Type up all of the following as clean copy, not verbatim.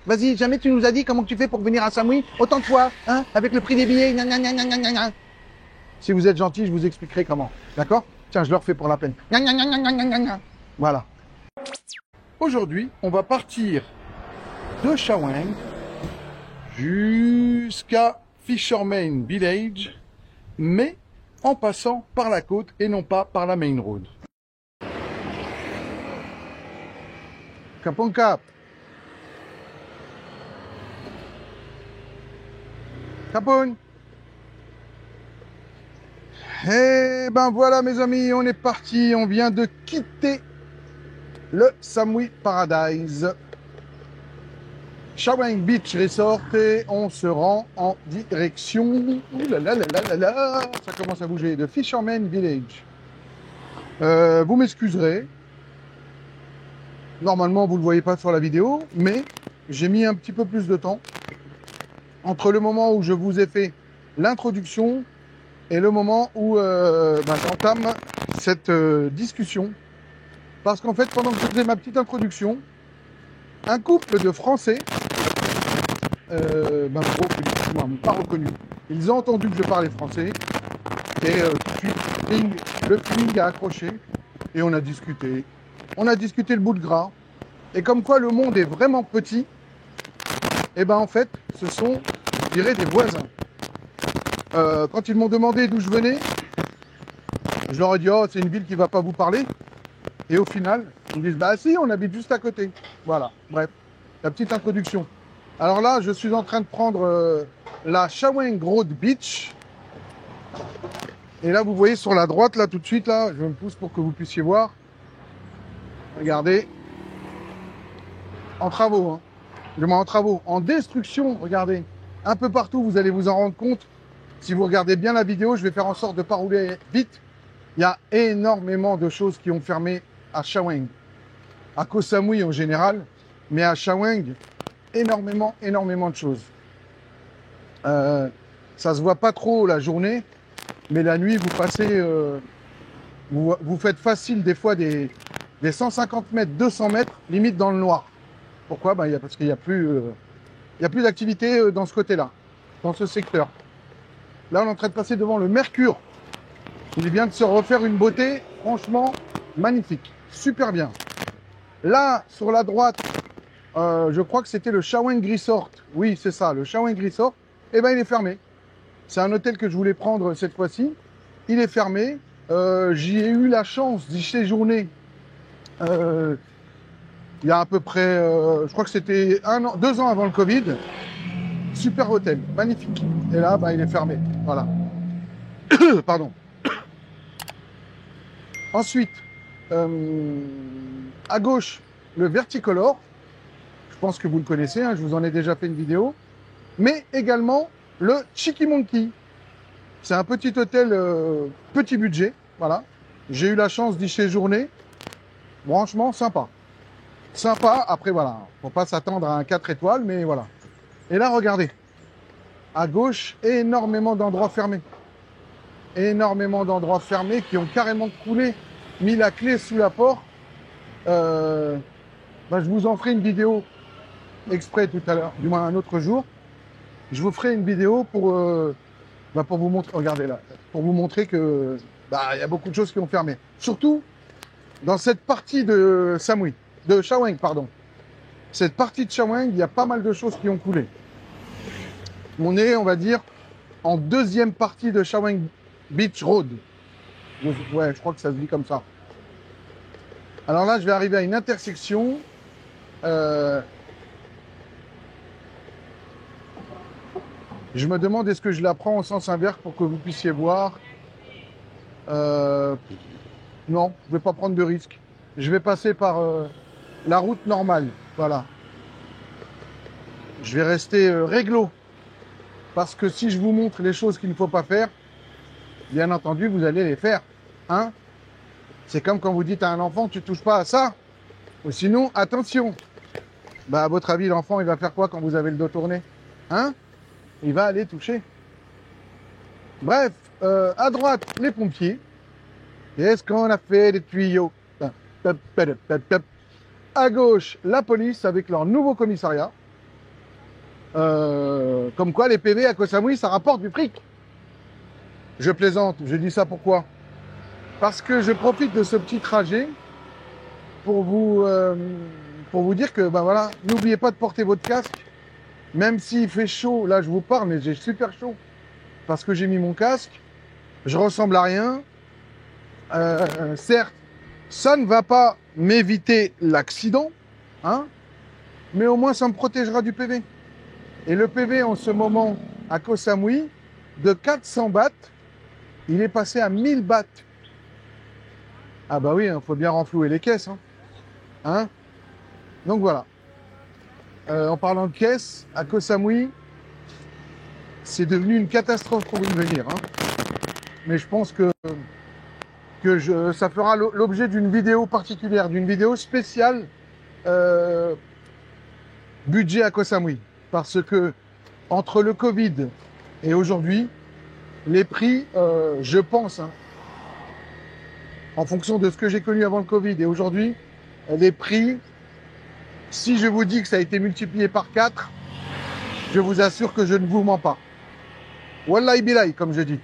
Vas-y, jamais tu nous as dit comment tu fais pour venir à Samui. Autant de fois, hein, avec le prix des billets. Gna, gna, gna, gna, gna, gna. Si vous êtes gentil, je vous expliquerai comment. D'accord? Tiens, je le refais pour la peine. Gna, gna, gna, gna, gna, gna, gna. Voilà. Aujourd'hui, on va partir de Shawang jusqu'à Fisherman Village, mais en passant par la côte et non pas par la main road. Kapong Kap. Kapong. Eh ben voilà mes amis, on est parti, on vient de quitter le Samui Paradise. Shawang Beach Resort et on se rend en direction, ouh là là là là là là, ça commence à bouger, de Fisherman Village. Vous m'excuserez, normalement vous ne le voyez pas sur la vidéo, mais j'ai mis un petit peu plus de temps entre le moment où je vous ai fait l'introduction et le moment où j'entame cette discussion. Parce qu'en fait, pendant que je faisais ma petite introduction, un couple de Français, pas reconnu, ils ont entendu que je parlais français, et tout de suite, le feeling a accroché, et on a discuté. On a discuté le bout de gras, et comme quoi le monde est vraiment petit, et ben en fait, ce sont, je dirais, des voisins. Quand ils m'ont demandé d'où je venais, je leur ai dit, oh, c'est une ville qui ne va pas vous parler. Et au final, ils me disent, bah si, on habite juste à côté. Voilà, bref, la petite introduction. Alors là, je suis en train de prendre la Shawang Road Beach. Et là, vous voyez sur la droite, là, tout de suite, là, je me pousse pour que vous puissiez voir. Regardez. En travaux, hein. Je mets en travaux, en destruction, regardez. Un peu partout, vous allez vous en rendre compte. Si vous regardez bien la vidéo, je vais faire en sorte de ne pas rouler vite. Il y a énormément de choses qui ont fermé à Shawang. À Koh Samui en général, mais à Shawang, énormément de choses. Ça se voit pas trop la journée, mais la nuit, vous passez, vous faites facile des fois des 150 mètres, 200 mètres, limite dans le noir. Pourquoi? Parce qu'il n'y a plus, d'activité dans ce côté-là, dans ce secteur. Là, on est en train de passer devant le Mercure. Il vient de se refaire une beauté, franchement, magnifique. Super bien. Là, sur la droite, je crois que c'était le Shawang Resort. Oui, c'est ça, le Shawang Resort. Eh bien, il est fermé. C'est un hôtel que je voulais prendre cette fois-ci. Il est fermé. J'y ai eu la chance d'y séjourner. Il y a à peu près, je crois que c'était 2 ans avant le Covid. Super hôtel, magnifique. Et là, il est fermé. Voilà. Pardon. Ensuite, à gauche, le Verticolor. Je pense que vous le connaissez, hein, je vous en ai déjà fait une vidéo. Mais également le Cheeky Monkey. C'est un petit hôtel, petit budget. Voilà. J'ai eu la chance d'y séjourner. Franchement, sympa. Sympa. Après, voilà. Faut pas s'attendre à un 4 étoiles, mais voilà. Et là, regardez. À gauche, énormément d'endroits fermés. Énormément d'endroits fermés qui ont carrément coulé, mis la clé sous la porte. Je vous en ferai une vidéo exprès tout à l'heure, du moins un autre jour. Je vous ferai une vidéo pour vous montrer, regardez là, pour vous montrer que il y a beaucoup de choses qui ont fermé. Surtout dans cette partie de Shawang, pardon. Cette partie de Shawang, il y a pas mal de choses qui ont coulé. On est, on va dire, en deuxième partie de Shawang Beach Road. Ouais, je crois que ça se dit comme ça. Alors là, je vais arriver à une intersection. Je me demande est-ce que je la prends au sens inverse pour que vous puissiez voir. Non, je ne vais pas prendre de risque. Je vais passer par la route normale. Voilà. Je vais rester réglo. Parce que si je vous montre les choses qu'il ne faut pas faire, bien entendu, vous allez les faire. Hein? C'est comme quand vous dites à un enfant, tu ne touches pas à ça. Ou sinon, attention. À votre avis, l'enfant, il va faire quoi quand vous avez le dos tourné? Hein? Il va aller toucher. Bref, à droite, les pompiers. Qu'est-ce qu'on a fait des tuyaux? À gauche, la police avec leur nouveau commissariat. Comme quoi les PV à Koh Samui, ça rapporte du fric. Je plaisante, je dis ça pourquoi? Parce que je profite de ce petit trajet pour vous dire que, ben voilà, n'oubliez pas de porter votre casque. Même s'il fait chaud, là je vous parle, mais j'ai super chaud. Parce que j'ai mis mon casque, je ressemble à rien. Certes, ça ne va pas m'éviter l'accident, hein, mais au moins ça me protégera du PV. Et le PV en ce moment à Koh Samui, de 400 bahts, il est passé à 1000 bahts. Ah bah oui, il faut bien renflouer les caisses. Hein. Donc voilà. En parlant de caisses, à Koh Samui, c'est devenu une catastrophe pour y venir. Hein. Mais je pense que ça fera l'objet d'une vidéo particulière, d'une vidéo spéciale budget à Koh Samui. Parce que entre le Covid et aujourd'hui, les prix, je pense, hein, en fonction de ce que j'ai connu avant le Covid et aujourd'hui, les prix, si je vous dis que ça a été multiplié par 4, je vous assure que je ne vous mens pas. Wallahi billahi, comme je dis.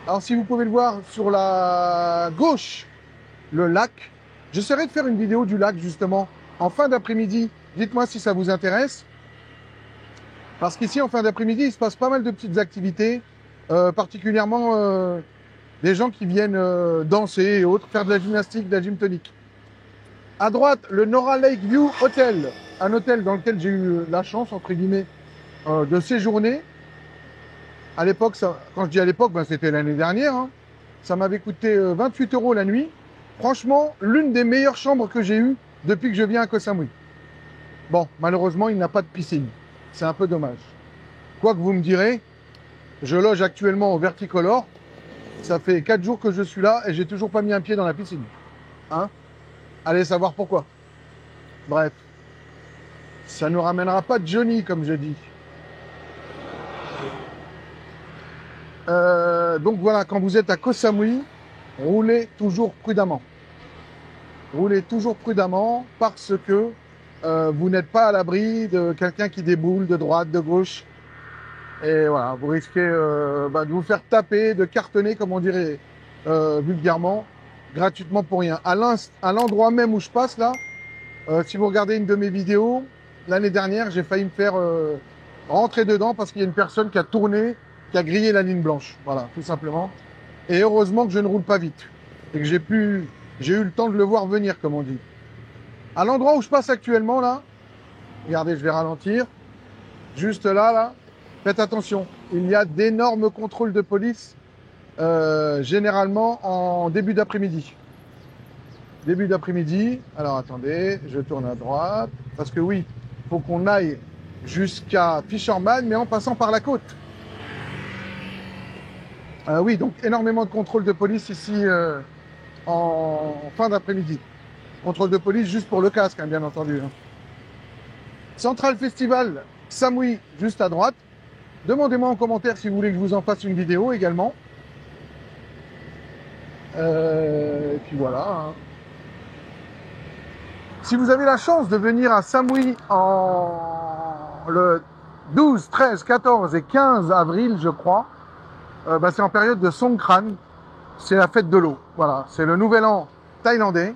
Alors si vous pouvez le voir sur la gauche, le lac, j'essaierai de faire une vidéo du lac justement en fin d'après-midi. Dites-moi si ça vous intéresse. Parce qu'ici, en fin d'après-midi, il se passe pas mal de petites activités, particulièrement des gens qui viennent danser et autres, faire de la gymnastique, de la gym tonique. À droite, le Nora Lake View Hotel, un hôtel dans lequel j'ai eu la chance, entre guillemets, de séjourner. À l'époque, quand je dis à l'époque, ben, c'était l'année dernière, hein, ça m'avait coûté 28 € la nuit. Franchement, l'une des meilleures chambres que j'ai eues depuis que je viens à Koh Samui. Bon, malheureusement, il n'a pas de piscine. C'est un peu dommage. Quoi que vous me direz, je loge actuellement au Verticolor. Ça fait 4 jours que je suis là et j'ai toujours pas mis un pied dans la piscine. Hein? Allez savoir pourquoi. Bref. Ça ne ramènera pas Johnny, comme je dis. Donc voilà, quand vous êtes à Koh Samui, roulez toujours prudemment. Roulez toujours prudemment parce que vous n'êtes pas à l'abri de quelqu'un qui déboule de droite, de gauche. Et voilà, vous risquez de vous faire taper, de cartonner, comme on dirait vulgairement, gratuitement pour rien. À l'endroit même où je passe là, si vous regardez une de mes vidéos, l'année dernière, j'ai failli me faire rentrer dedans parce qu'il y a une personne qui a tourné, qui a grillé la ligne blanche. Voilà, tout simplement. Et heureusement que je ne roule pas vite. Et que j'ai eu le temps de le voir venir, comme on dit. À l'endroit où je passe actuellement, là, regardez, je vais ralentir. Juste là, faites attention. Il y a d'énormes contrôles de police, généralement en début d'après-midi. Début d'après-midi. Alors attendez, je tourne à droite. Parce que oui, il faut qu'on aille jusqu'à Fisherman, mais en passant par la côte. Oui, donc énormément de contrôles de police ici en fin d'après-midi. Contrôle de police juste pour le casque, hein, bien entendu. Hein. Central Festival, Samui, juste à droite. Demandez-moi en commentaire si vous voulez que je vous en fasse une vidéo également. Et puis voilà. Hein. Si vous avez la chance de venir à Samui le 12, 13, 14 et 15 avril, je crois, c'est en période de Songkran. C'est la fête de l'eau. Voilà, c'est le nouvel an thaïlandais.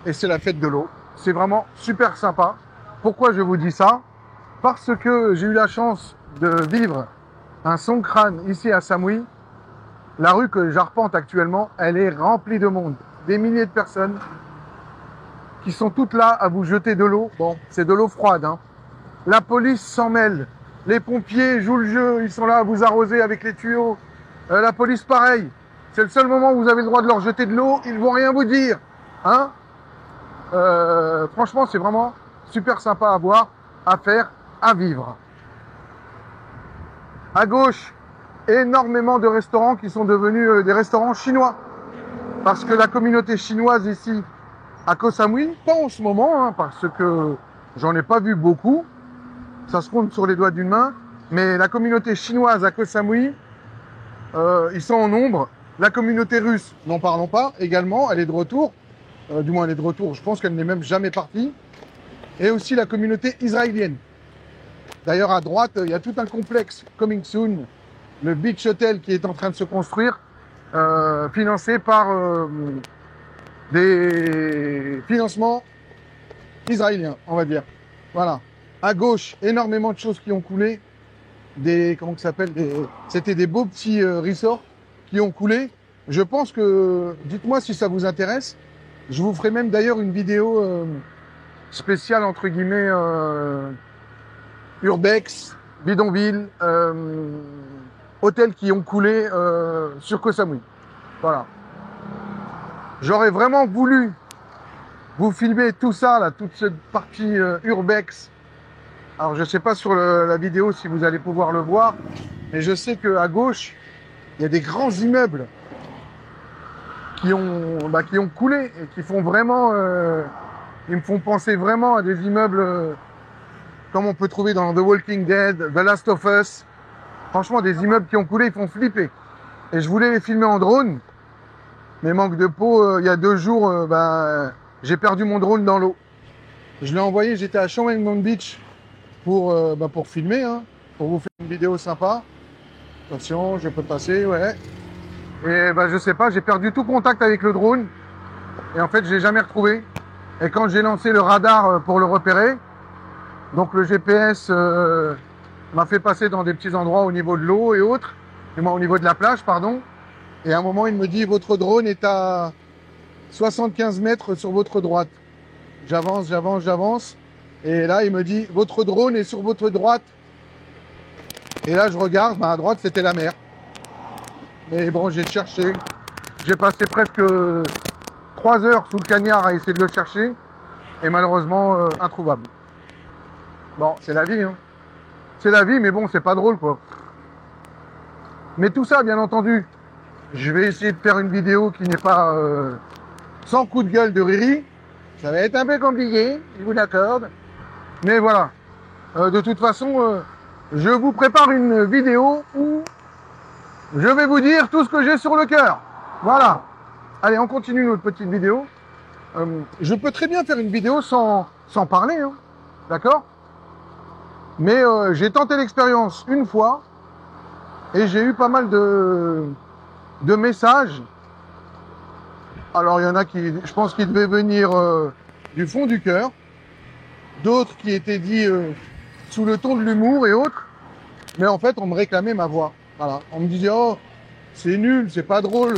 Et c'est la fête de l'eau. C'est vraiment super sympa. Pourquoi je vous dis ça? Parce que j'ai eu la chance de vivre un Songkran ici à Samui. La rue que j'arpente actuellement, elle est remplie de monde. Des milliers de personnes qui sont toutes là à vous jeter de l'eau. Bon, c'est de l'eau froide. Hein. La police s'en mêle. Les pompiers jouent le jeu. Ils sont là à vous arroser avec les tuyaux. La police, pareil. C'est le seul moment où vous avez le droit de leur jeter de l'eau. Ils ne vont rien vous dire. Hein? Franchement, c'est vraiment super sympa à voir, à faire, à vivre. À gauche, énormément de restaurants qui sont devenus des restaurants chinois. Parce que la communauté chinoise ici, à Koh Samui, pas en ce moment, hein, parce que j'en ai pas vu beaucoup. Ça se compte sur les doigts d'une main. Mais la communauté chinoise à Koh Samui, ils sont en nombre. La communauté russe, n'en parlons pas, également, elle est de retour. Du moins, elle est de retour. Je pense qu'elle n'est même jamais partie. et aussi la communauté israélienne. D'ailleurs, à droite, il y a tout un complexe coming soon, le Beach Hotel qui est en train de se construire, financé par des financements israéliens, on va dire. Voilà. À gauche, énormément de choses qui ont coulé. Comment ça s'appelle, c'était des beaux petits resorts qui ont coulé. Je pense que, dites-moi si ça vous intéresse. Je vous ferai même d'ailleurs une vidéo spéciale, entre guillemets, Urbex, bidonville, hôtels qui ont coulé sur Koh Samui. Voilà. J'aurais vraiment voulu vous filmer tout ça, là, toute cette partie Urbex. Alors, je ne sais pas sur la vidéo si vous allez pouvoir le voir, mais je sais qu'à gauche, il y a des grands immeubles qui ont coulé et qui font vraiment... ils me font penser vraiment à des immeubles comme on peut trouver dans The Walking Dead, The Last of Us. Franchement, des immeubles qui ont coulé, ils font flipper. Et je voulais les filmer en drone, mais manque de peau, il y a 2 jours, j'ai perdu mon drone dans l'eau. Je l'ai envoyé, j'étais à Shawangmon Beach pour filmer, hein, pour vous faire une vidéo sympa. Attention, je peux passer, ouais. Et je sais pas, j'ai perdu tout contact avec le drone. Et en fait, je l'ai jamais retrouvé. Et quand j'ai lancé le radar pour le repérer, donc le GPS m'a fait passer dans des petits endroits au niveau de l'eau et autres, au niveau de la plage, pardon. Et à un moment, il me dit, votre drone est à 75 mètres sur votre droite. J'avance, j'avance, j'avance. Et là, il me dit, votre drone est sur votre droite. Et là, je regarde, à droite, c'était la mer. Mais bon, j'ai cherché. J'ai passé presque 3 heures sous le cagnard à essayer de le chercher. Et malheureusement, introuvable. Bon, c'est la vie, hein. C'est la vie, mais bon, c'est pas drôle, quoi. Mais tout ça, bien entendu, je vais essayer de faire une vidéo qui n'est pas sans coup de gueule de Riri. Ça va être un peu compliqué, je vous l'accorde. Mais voilà. De toute façon, je vous prépare une vidéo où je vais vous dire tout ce que j'ai sur le cœur. Voilà. Allez, on continue notre petite vidéo. Je peux très bien faire une vidéo sans parler, hein. D'accord? Mais j'ai tenté l'expérience une fois et j'ai eu pas mal de messages. Alors, il y en a qui, je pense qu'ils devaient venir du fond du cœur. D'autres qui étaient dits sous le ton de l'humour et autres. Mais en fait, on me réclamait ma voix. Voilà. On me disait, oh, c'est nul, c'est pas drôle.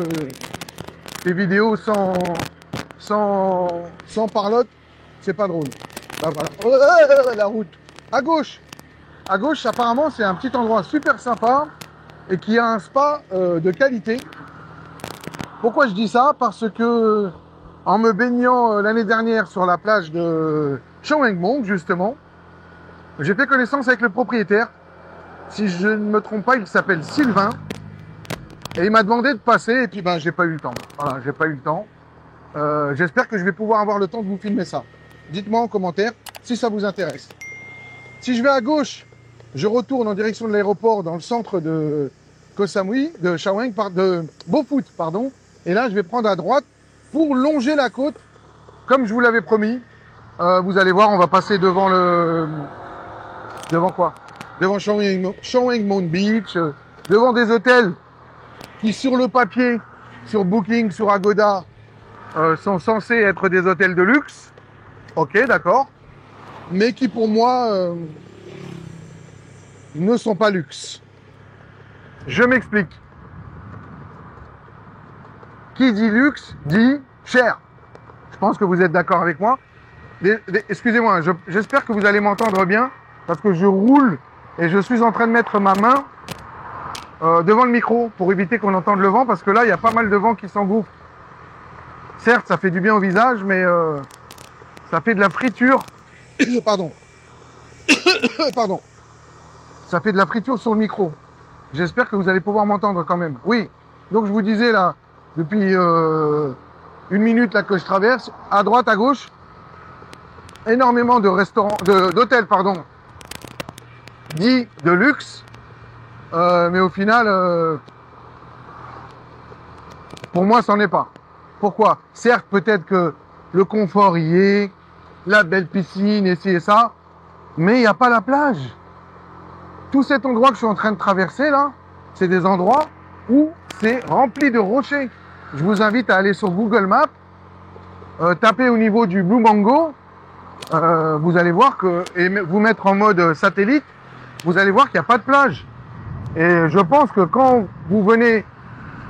Tes vidéos sans parlotte, c'est pas drôle. Voilà. Oh, la route. À gauche. À gauche, apparemment, c'est un petit endroit super sympa et qui a un spa de qualité. Pourquoi je dis ça? Parce que en me baignant l'année dernière sur la plage de Shawangmon, justement, j'ai fait connaissance avec le propriétaire. Si je ne me trompe pas, il s'appelle Sylvain. Et il m'a demandé de passer et puis j'ai pas eu le temps. Voilà, j'ai pas eu le temps. J'espère que je vais pouvoir avoir le temps de vous filmer ça. Dites-moi en commentaire si ça vous intéresse. Si je vais à gauche, je retourne en direction de l'aéroport dans le centre de Koh Samui, de Shawang, de Beaufoot, pardon. Et là, je vais prendre à droite pour longer la côte, comme je vous l'avais promis. Vous allez voir, on va passer devant devant quoi? Devant Shawangmon Beach, devant des hôtels qui, sur le papier, sur Booking, sur Agoda, sont censés être des hôtels de luxe. Ok, d'accord. Mais qui, pour moi, ne sont pas luxe. Je m'explique. Qui dit luxe dit cher. Je pense que vous êtes d'accord avec moi. Excusez-moi, j'espère que vous allez m'entendre bien parce que je roule et je suis en train de mettre ma main devant le micro pour éviter qu'on entende le vent parce que là, il y a pas mal de vent qui s'engouffre. Certes, ça fait du bien au visage, mais ça fait de la friture. Pardon. Pardon. Ça fait de la friture sur le micro. J'espère que vous allez pouvoir m'entendre quand même. Oui. Donc je vous disais là, depuis 1 minute là que je traverse, à droite, à gauche, énormément de restaurants, d'hôtels, pardon, dits de luxe. Mais au final, pour moi, c'en est pas. Pourquoi? Certes, peut-être que le confort y est, la belle piscine, et ci et ça, mais il n'y a pas la plage. Tout cet endroit que je suis en train de traverser là, c'est des endroits où c'est rempli de rochers. Je vous invite à aller sur Google Maps, taper au niveau du Blue Mango, vous allez voir que, et vous mettre en mode satellite, vous allez voir qu'il n'y a pas de plage. Et je pense que quand vous venez,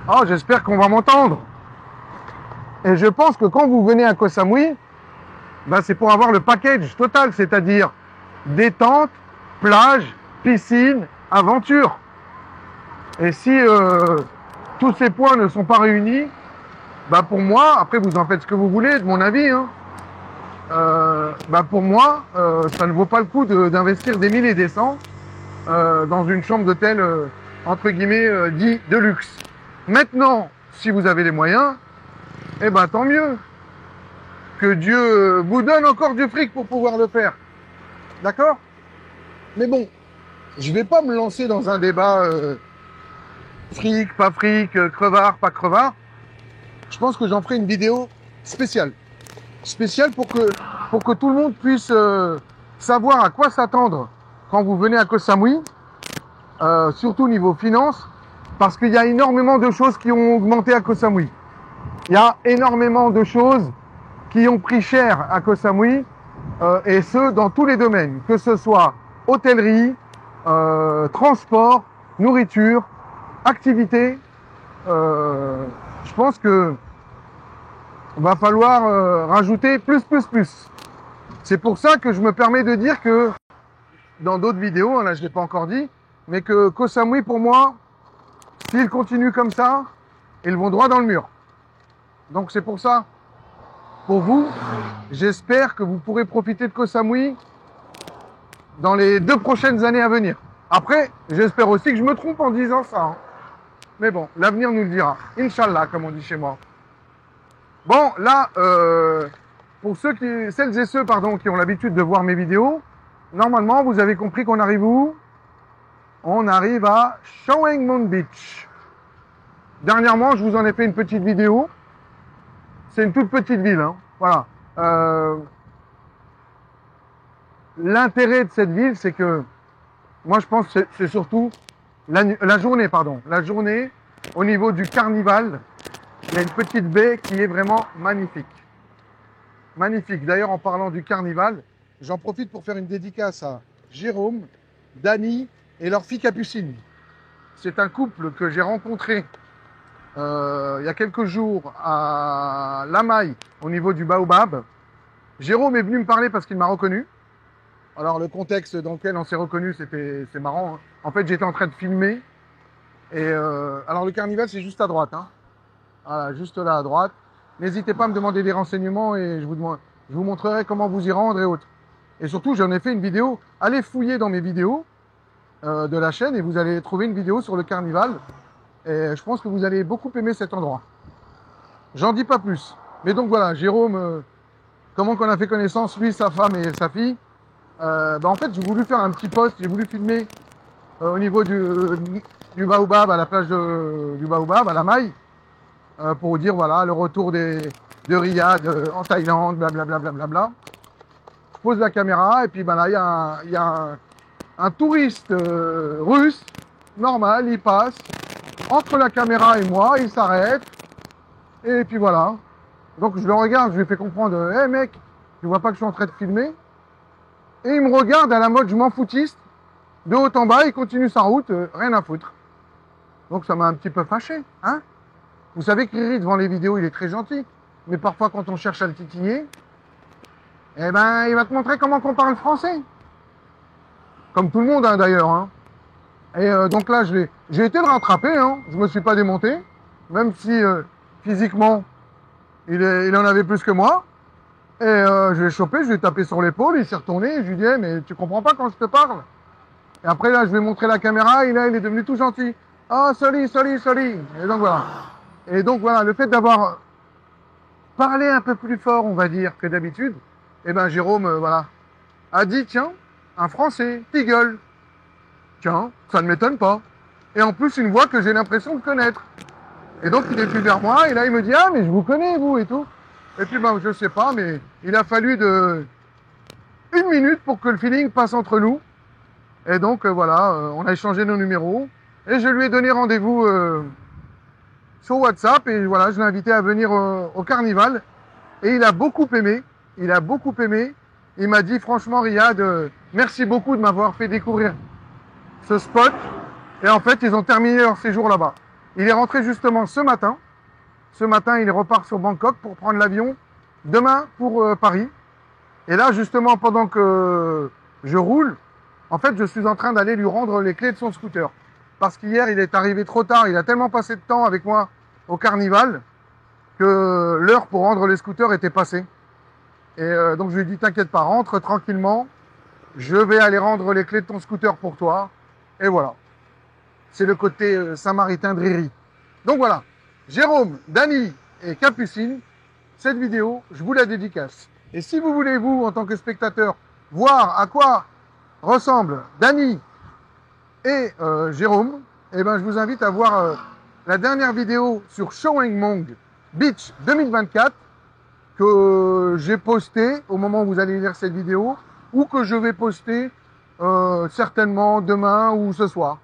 oh j'espère qu'on va m'entendre, et je pense que quand vous venez à Koh Samui, ben c'est pour avoir le package total, c'est-à-dire détente, plage, piscine, aventure. Et si tous ces points ne sont pas réunis, bah pour moi, après vous en faites ce que vous voulez, de mon avis, hein, bah pour moi, ça ne vaut pas le coup d'investir des milliers et des cents dans une chambre d'hôtel, entre guillemets, dit de luxe. Maintenant, si vous avez les moyens, eh ben tant mieux. Que Dieu vous donne encore du fric pour pouvoir le faire. D'accord? Mais bon, je vais pas me lancer dans un débat fric, pas fric, crevard, pas crevard. Je pense que j'en ferai une vidéo spéciale. Spéciale pour que tout le monde puisse savoir à quoi s'attendre quand vous venez à Koh Samui, surtout niveau finance, parce qu'il y a énormément de choses qui ont augmenté à Koh Samui. Il y a énormément de choses qui ont pris cher à Koh Samui, et ce, dans tous les domaines, que ce soit hôtellerie, transport, nourriture, activité. Je pense que va falloir rajouter plus. C'est pour ça que je me permets de dire que, dans d'autres vidéos, là je ne l'ai pas encore dit, mais que Koh Samui, pour moi, s'ils continuent comme ça, ils vont droit dans le mur. Donc c'est pour ça, pour vous, j'espère que vous pourrez profiter de Koh Samui dans les 2 prochaines années à venir. Après, j'espère aussi que je me trompe en disant ça. Hein. Mais bon, l'avenir nous le dira. Inch'Allah, comme on dit chez moi. Bon, là, pour celles et ceux qui ont l'habitude de voir mes vidéos, normalement, vous avez compris qu'on arrive où? On arrive à Chow Eng Mun Beach. Dernièrement, je vous en ai fait une petite vidéo. C'est une toute petite ville, hein. Voilà. L'intérêt de cette ville, c'est que, moi je pense que c'est surtout la journée, pardon. La journée, au niveau du carnival, il y a une petite baie qui est vraiment magnifique. Magnifique. D'ailleurs, en parlant du carnival, j'en profite pour faire une dédicace à Jérôme, Dany et leur fille Capucine. C'est un couple que j'ai rencontré il y a quelques jours à Lamaï, au niveau du Baobab. Jérôme est venu me parler parce qu'il m'a reconnu. Alors le contexte dans lequel on s'est reconnu, c'est marrant. Hein. En fait, j'étais en train de filmer. Et alors le carnival, c'est juste à droite. Hein. Voilà, juste là à droite. N'hésitez pas à me demander des renseignements et je vous montrerai comment vous y rendre et autres. Et surtout, j'en ai fait une vidéo. Allez fouiller dans mes vidéos de la chaîne et vous allez trouver une vidéo sur le carnival. Et je pense que vous allez beaucoup aimer cet endroit. J'en dis pas plus. Mais donc voilà, Jérôme, comment qu'on a fait connaissance, lui, sa femme et sa fille. En fait, j'ai voulu faire un petit post, j'ai voulu filmer au niveau du Baobab, à la plage du Baobab, à la Maille, pour vous dire, voilà, le retour de Riyad en Thaïlande, blablabla. Je pose la caméra et puis ben là, il y a un touriste russe, normal, il passe, entre la caméra et moi, il s'arrête, et puis voilà. Donc je le regarde, je lui fais comprendre, hé mec, tu vois pas que je suis en train de filmer? Et il me regarde à la mode, je m'en foutiste, de haut en bas, il continue sa route, rien à foutre. Donc ça m'a un petit peu fâché, hein. Vous savez que Riri, devant les vidéos, il est très gentil, mais parfois quand on cherche à le titiller, eh ben, il va te montrer comment on parle français. Comme tout le monde, hein, d'ailleurs, hein. Et donc là, j'ai été le rattraper, hein. Je me suis pas démonté, même si physiquement, il en avait plus que moi. Et je l'ai chopé, je lui ai tapé sur l'épaule, il s'est retourné, et je lui ai dit, hey, mais tu comprends pas quand je te parle? Et après, là, je lui ai montré la caméra, et là, il est devenu tout gentil. Ah, sorry. Et donc voilà. Le fait d'avoir parlé un peu plus fort, on va dire, que d'habitude, eh ben, Jérôme, voilà, a dit, tiens, un Français, petit gueule. Tiens, ça ne m'étonne pas. Et en plus, une voix que j'ai l'impression de connaître. Et donc, il est venu vers moi, et là, il me dit, ah, mais je vous connais, vous, et tout. Et puis, ben, je sais pas, mais il a fallu de 1 minute pour que le feeling passe entre nous. Et donc voilà, on a échangé nos numéros. Et je lui ai donné rendez-vous sur WhatsApp. Et voilà, je l'ai invité à venir au carnival. Et il a beaucoup aimé. Il a beaucoup aimé. Il m'a dit franchement, Riyad, merci beaucoup de m'avoir fait découvrir ce spot. Et en fait, ils ont terminé leur séjour là-bas. Il est rentré justement ce matin. Ce matin, il repart sur Bangkok pour prendre l'avion demain pour Paris. Et là, justement, pendant que je roule, en fait, je suis en train d'aller lui rendre les clés de son scooter. Parce qu'hier, il est arrivé trop tard. Il a tellement passé de temps avec moi au carnival que l'heure pour rendre les scooters était passée. Et donc, je lui ai dit, t'inquiète pas, rentre tranquillement. Je vais aller rendre les clés de ton scooter pour toi. Et voilà. C'est le côté samaritain de Riri. Donc voilà. Jérôme, Dany et Capucine, cette vidéo, je vous la dédicace. Et si vous voulez, vous, en tant que spectateur, voir à quoi ressemblent Dany et Jérôme, eh ben, je vous invite à voir la dernière vidéo sur Chao Eng Mong Beach 2024 que j'ai postée au moment où vous allez lire cette vidéo ou que je vais poster certainement demain ou ce soir.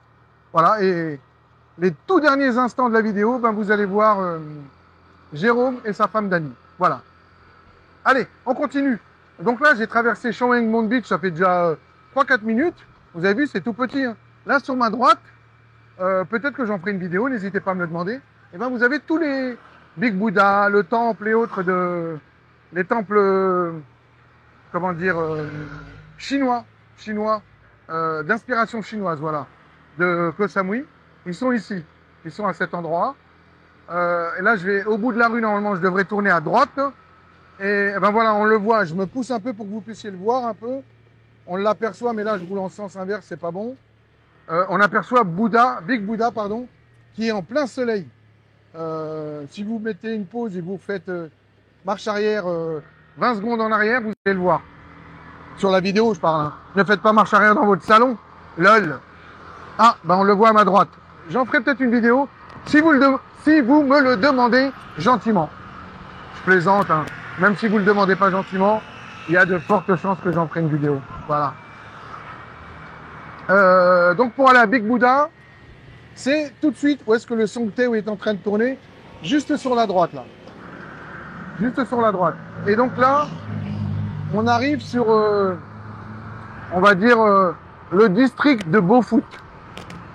Voilà, et les tout derniers instants de la vidéo, ben, vous allez voir Jérôme et sa femme Dany. Voilà. Allez, on continue. Donc là, j'ai traversé Chao Eng Mong Beach, ça fait déjà 3-4 minutes. Vous avez vu, c'est tout petit. Hein. Là, sur ma droite, peut-être que j'en ferai une vidéo, n'hésitez pas à me le demander. Et ben, vous avez tous les Big Buddha, le temple et autres les temples, comment dire, chinois, d'inspiration chinoise, voilà, de Koh Samui. Ils sont ici, ils sont à cet endroit. Et là, je vais au bout de la rue, normalement, je devrais tourner à droite. Et ben voilà, on le voit, je me pousse un peu pour que vous puissiez le voir un peu. On l'aperçoit, mais là, je roule en sens inverse, c'est pas bon. On aperçoit Big Buddha, pardon, qui est en plein soleil. Si vous mettez une pause et vous faites marche arrière, 20 secondes en arrière, vous allez le voir. Sur la vidéo, je parle. Hein. Ne faites pas marche arrière dans votre salon. Lol. Ah, ben on le voit à ma droite. J'en ferai peut-être une vidéo si vous me le demandez gentiment. Je plaisante, hein. Même si vous ne le demandez pas gentiment, il y a de fortes chances que j'en ferai une vidéo. Voilà. Donc pour aller à Big Buddha, c'est tout de suite où est-ce que le Songteo est en train de tourner, juste sur la droite là. Juste sur la droite. Et donc là, on arrive sur, on va dire, le district de Beaufoot.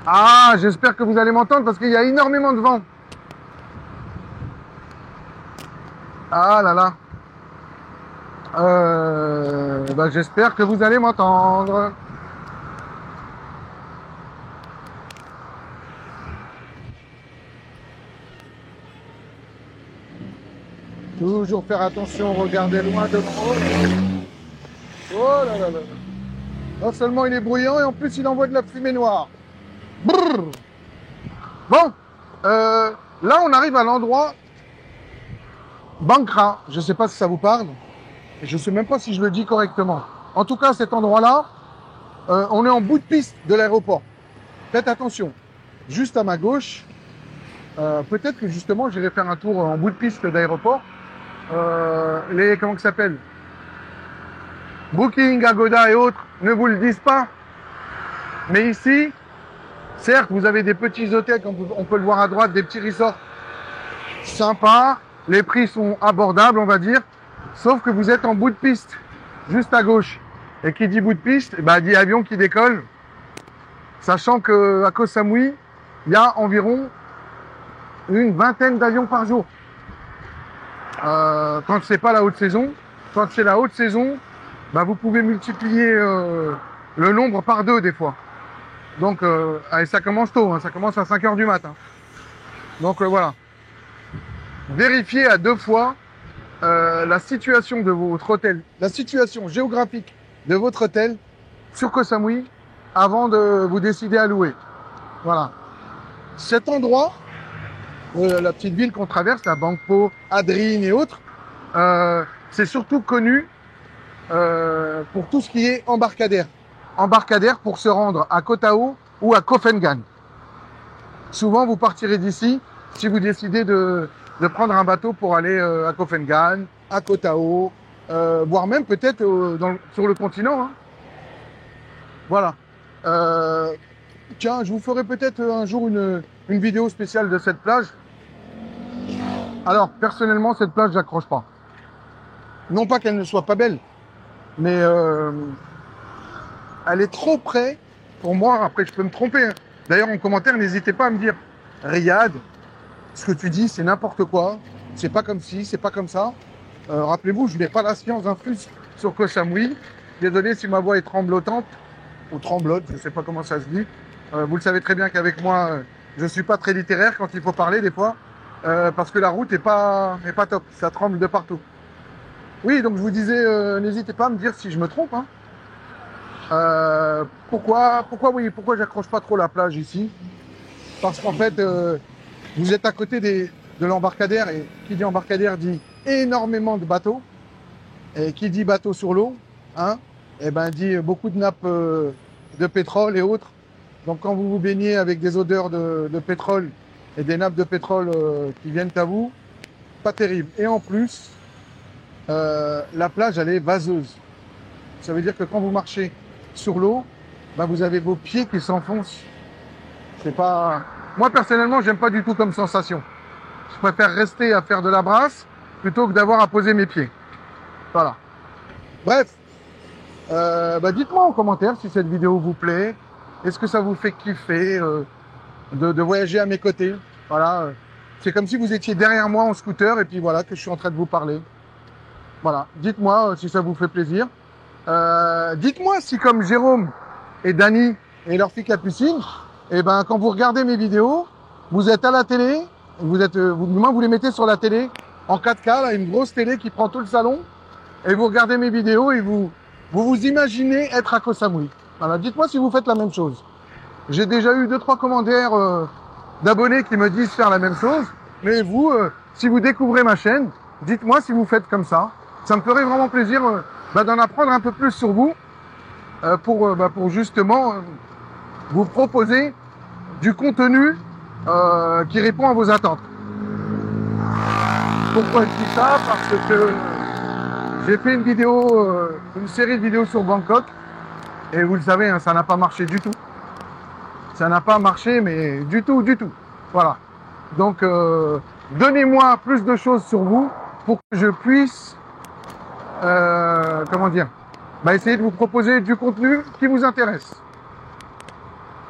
Ah, j'espère que vous allez m'entendre parce qu'il y a énormément de vent. Ah là là. Ben, j'espère que vous allez m'entendre. Toujours faire attention, regardez loin devant. Oh là là là. Non seulement il est bruyant et en plus il envoie de la fumée noire. Brrr. Bon, là on arrive à l'endroit Bangkra. Je ne sais pas si ça vous parle. Et je ne sais même pas si je le dis correctement. En tout cas, cet endroit-là, on est en bout de piste de l'aéroport. Faites attention. Juste à ma gauche, peut-être que justement j'irai faire un tour en bout de piste d'aéroport. Comment ça s'appelle, Booking, Agoda et autres ne vous le disent pas. Mais ici, certes, vous avez des petits hôtels, comme on peut le voir à droite, des petits resorts sympas. Les prix sont abordables, on va dire. Sauf que vous êtes en bout de piste, juste à gauche. Et qui dit bout de piste, bah, dit avion qui décolle. Sachant qu'à Koh Samui, il y a environ une vingtaine d'avions par jour. Quand c'est pas la haute saison. Quand c'est la haute saison, bah, vous pouvez multiplier le nombre par 2 des fois. Donc, et ça commence tôt, hein, ça commence à 5 h du matin. Donc voilà. Vérifiez à 2 fois la situation de votre hôtel, la situation géographique de votre hôtel sur Koh Samui avant de vous décider à louer. Voilà. Cet endroit, la petite ville qu'on traverse, la Bangpo, Adrine et autres, c'est surtout connu pour tout ce qui est embarcadère. Embarcadère pour se rendre à Koh Tao ou à Koh Phangan. Souvent, vous partirez d'ici si vous décidez de prendre un bateau pour aller à Koh Phangan, à Koh Tao voire même peut-être sur le continent. Hein. Voilà. Tiens, je vous ferai peut-être un jour une vidéo spéciale de cette plage. Alors, personnellement, cette plage, j'accroche pas. Non pas qu'elle ne soit pas belle, mais elle est trop près pour moi. Après, je peux me tromper. Hein. D'ailleurs, en commentaire, n'hésitez pas à me dire, Riyad, ce que tu dis, c'est n'importe quoi. C'est pas comme ci, c'est pas comme ça. Rappelez-vous, je n'ai pas la science infuse sur Koh Samui. Désolé si ma voix est tremblotante ou tremblote, je ne sais pas comment ça se dit. Vous le savez très bien qu'avec moi, je ne suis pas très littéraire quand il faut parler des fois, parce que la route n'est pas top, ça tremble de partout. Oui, donc je vous disais, n'hésitez pas à me dire si je me trompe. Hein. Pourquoi j'accroche pas trop la plage ici? Parce qu'en fait, vous êtes à côté de l'embarcadère, et qui dit embarcadère dit énormément de bateaux, et qui dit bateau sur l'eau, hein, et ben dit beaucoup de nappes de pétrole et autres. Donc quand vous vous baignez avec des odeurs de pétrole et des nappes de pétrole qui viennent à vous, pas terrible. Et en plus, la plage elle est vaseuse. Ça veut dire que quand vous marchez sur l'eau, ben vous avez vos pieds qui s'enfoncent. C'est pas. Moi personnellement, j'aime pas du tout comme sensation. Je préfère rester à faire de la brasse plutôt que d'avoir à poser mes pieds. Voilà. Bref, dites-moi en commentaire si cette vidéo vous plaît. Est-ce que ça vous fait kiffer de voyager à mes côtés? Voilà. C'est comme si vous étiez derrière moi en scooter et puis voilà que je suis en train de vous parler. Voilà. Dites-moi si ça vous fait plaisir. Dites-moi si comme Jérôme et Dany et leur fille Capucine, et ben quand vous regardez mes vidéos, vous êtes à la télé, vous les mettez sur la télé en 4K, là, une grosse télé qui prend tout le salon, et vous regardez mes vidéos et vous imaginez être à Koh Samui. Voilà, dites-moi si vous faites la même chose. J'ai déjà eu 2-3 commentaires d'abonnés qui me disent faire la même chose, mais vous, si vous découvrez ma chaîne, dites-moi si vous faites comme ça. Ça me ferait vraiment plaisir d'en apprendre un peu plus sur vous pour justement vous proposer du contenu qui répond à vos attentes. Pourquoi je dis ça? Parce que j'ai fait une série de vidéos sur Bangkok et vous le savez, hein, ça n'a pas marché du tout. Ça n'a pas marché, mais du tout. Voilà. Donc, donnez-moi plus de choses sur vous pour que je puisse, essayer de vous proposer du contenu qui vous intéresse.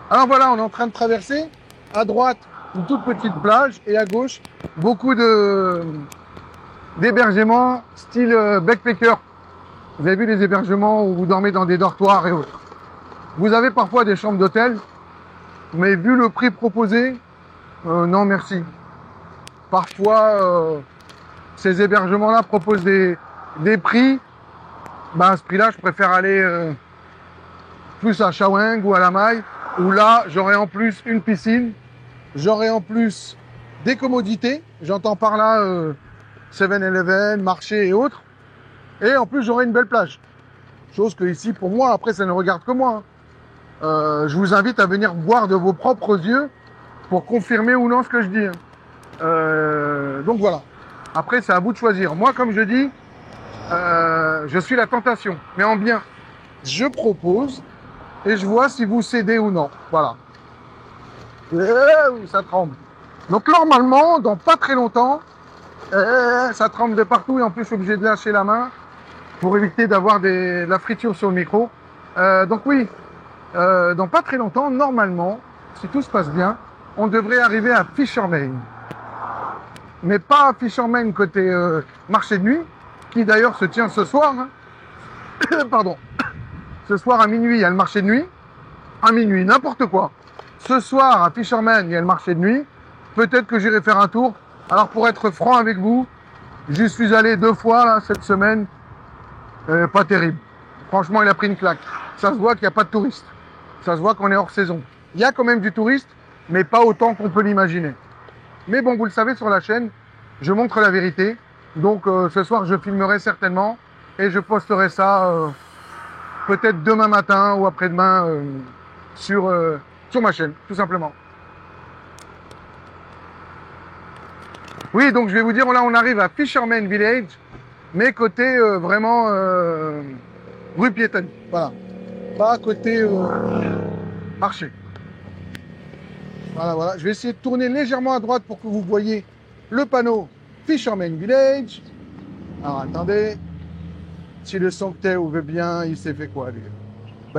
Alors voilà, on est en train de traverser. À droite, une toute petite plage et à gauche, beaucoup d'hébergements style backpacker. Vous avez vu les hébergements où vous dormez dans des dortoirs et autres. Vous avez parfois des chambres d'hôtel, mais vu le prix proposé, non merci. Parfois, ces hébergements-là proposent des prix. À ce prix-là, je préfère aller plus à Chaweng ou à La Maille, où là, j'aurai en plus une piscine, j'aurai en plus des commodités. J'entends par là 7-Eleven, marché et autres. Et en plus, j'aurai une belle plage. Chose que ici, pour moi, après, ça ne regarde que moi. Je vous invite à venir voir de vos propres yeux pour confirmer ou non ce que je dis. Donc voilà. Après, c'est à vous de choisir. Moi, comme je dis, je suis la tentation. Mais en bien, je propose et je vois si vous cédez ou non. Voilà. Ça tremble. Donc normalement, dans pas très longtemps, ça tremble de partout et en plus, je suis obligé de lâcher la main pour éviter d'avoir de la friture sur le micro. Donc oui, dans pas très longtemps, normalement, si tout se passe bien, on devrait arriver à Fisherman. Mais pas à Fisherman côté marché de nuit, qui d'ailleurs se tient ce soir. Hein. Pardon. Ce soir à minuit, il y a le marché de nuit. À minuit, n'importe quoi. Ce soir, à Fisherman, il y a le marché de nuit. Peut-être que j'irai faire un tour. Alors, pour être franc avec vous, j'y suis allé 2 fois là, cette semaine. Pas terrible. Franchement, il a pris une claque. Ça se voit qu'il n'y a pas de touristes. Ça se voit qu'on est hors saison. Il y a quand même du touriste, mais pas autant qu'on peut l'imaginer. Mais bon, vous le savez, sur la chaîne, je montre la vérité. Donc, ce soir, je filmerai certainement et je posterai ça peut-être demain matin ou après-demain sur ma chaîne, tout simplement. Oui, donc je vais vous dire, là, on arrive à Fisherman Village. mais côté vraiment rue piétonne. Voilà. Pas côté marché. Voilà, voilà. Je vais essayer de tourner légèrement à droite pour que vous voyez le panneau Fisherman Village. Alors attendez. Si le Sanctel veut bien, il s'est fait quoi lui?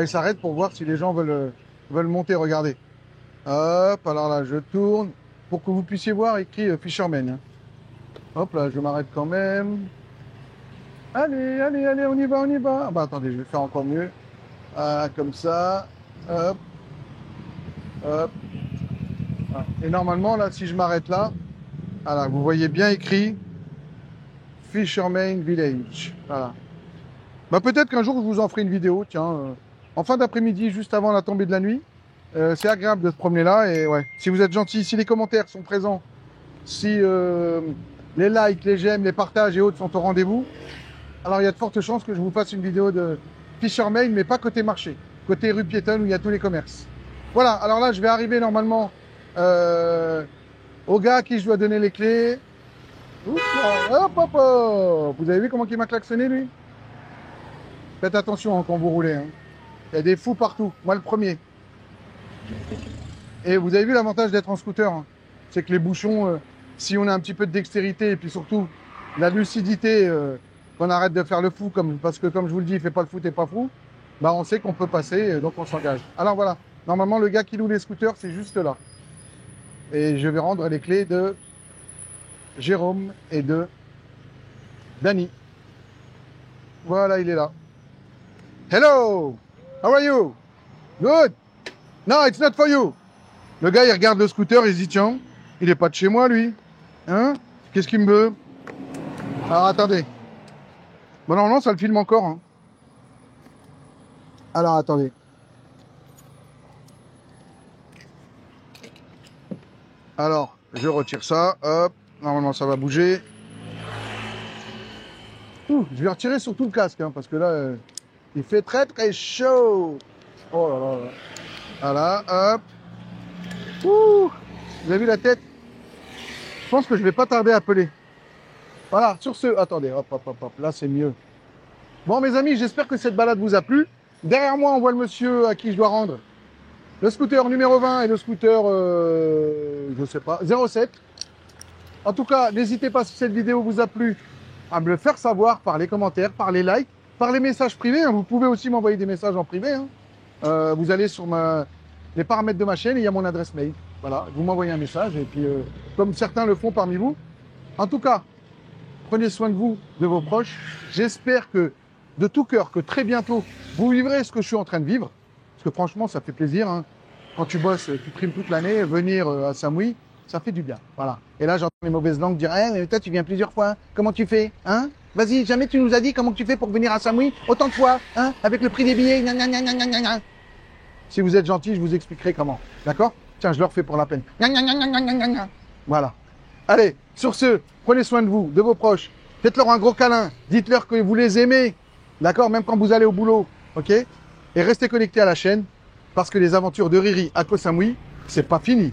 Il s'arrête pour voir si les gens veulent monter. Regardez. Hop, alors là, je tourne pour que vous puissiez voir écrit Fisherman. Hein. Hop là, je m'arrête quand même. Allez, allez, allez, on y va, on y va. Bah attendez, je vais faire encore mieux. Comme ça. Hop. Hop. Et normalement, là, si je m'arrête là, voilà, vous voyez bien écrit Fisherman Village. Voilà. Bah peut-être qu'un jour, je vous en ferai une vidéo, tiens, en fin d'après-midi, juste avant la tombée de la nuit. C'est agréable de se promener là. Et ouais, si vous êtes gentil, si les commentaires sont présents, si les likes, les j'aime, les partages et autres sont au rendez-vous, alors il y a de fortes chances que je vous fasse une vidéo de Fisherman, mais pas côté marché, côté rue piétonne où il y a tous les commerces. Voilà, alors là, je vais arriver normalement au gars à qui je dois donner les clés. Oups, là, hop, hop, hop. Vous avez vu comment il m'a klaxonné, lui? Faites attention hein, quand vous roulez. Hein. Il y a des fous partout. Moi, le premier. Et vous avez vu l'avantage d'être en scooter. Hein. C'est que les bouchons, si on a un petit peu de dextérité et puis surtout la lucidité, qu'on arrête de faire le fou, parce que comme je vous le dis, il fait pas le fou, t'es pas fou, bah on sait qu'on peut passer, donc on s'engage. Alors voilà, normalement, le gars qui loue les scooters, c'est juste là. Et je vais rendre les clés de Jérôme et de Danny. Voilà, il est là. Hello! How are you? Good? No, it's not for you. Le gars, il regarde le scooter, il se dit, tiens, il est pas de chez moi, lui. Hein? Qu'est-ce qu'il me veut? Alors, attendez. Bon, non, ça le filme encore. Hein. Alors, attendez. Alors, je retire ça. Hop. Normalement, ça va bouger. Je vais retirer surtout le casque, hein, parce que là, il fait très, très chaud. Oh là là là. Voilà, hop. Vous avez vu la tête? Je pense que je vais pas tarder à appeler. Voilà, sur ce... Attendez, hop, hop, hop, hop. Là, c'est mieux. Bon, mes amis, j'espère que cette balade vous a plu. Derrière moi, on voit le monsieur à qui je dois rendre le scooter numéro 20 et le scooter, je sais pas, 07. En tout cas, n'hésitez pas, si cette vidéo vous a plu, à me le faire savoir par les commentaires, par les likes, par les messages privés. Hein. Vous pouvez aussi m'envoyer des messages en privé. Hein. Vous allez sur les paramètres de ma chaîne et il y a mon adresse mail. Voilà, vous m'envoyez un message et puis, comme certains le font parmi vous. En tout cas, prenez soin de vous, de vos proches. J'espère que, de tout cœur, que très bientôt, vous vivrez ce que je suis en train de vivre. Parce que franchement, ça fait plaisir. Hein. Quand tu bosses, tu primes toute l'année, venir à Samui, ça fait du bien. Voilà. Et là, j'entends les mauvaises langues dire « mais toi, tu viens plusieurs fois. Comment tu fais hein? Vas-y, jamais tu nous as dit comment tu fais pour venir à Samui autant de fois, hein, avec le prix des billets. Gna, gna, gna, gna, gna, gna. » Si vous êtes gentil, je vous expliquerai comment. D'accord? Tiens, je le refais pour la peine. Gna, gna, gna, gna, gna, gna, gna. Voilà. Allez, sur ce, prenez soin de vous, de vos proches. Faites-leur un gros câlin. Dites-leur que vous les aimez. D'accord? Même quand vous allez au boulot. OK? Et restez connectés à la chaîne parce que les aventures de Riri à Koh Samui, c'est pas fini.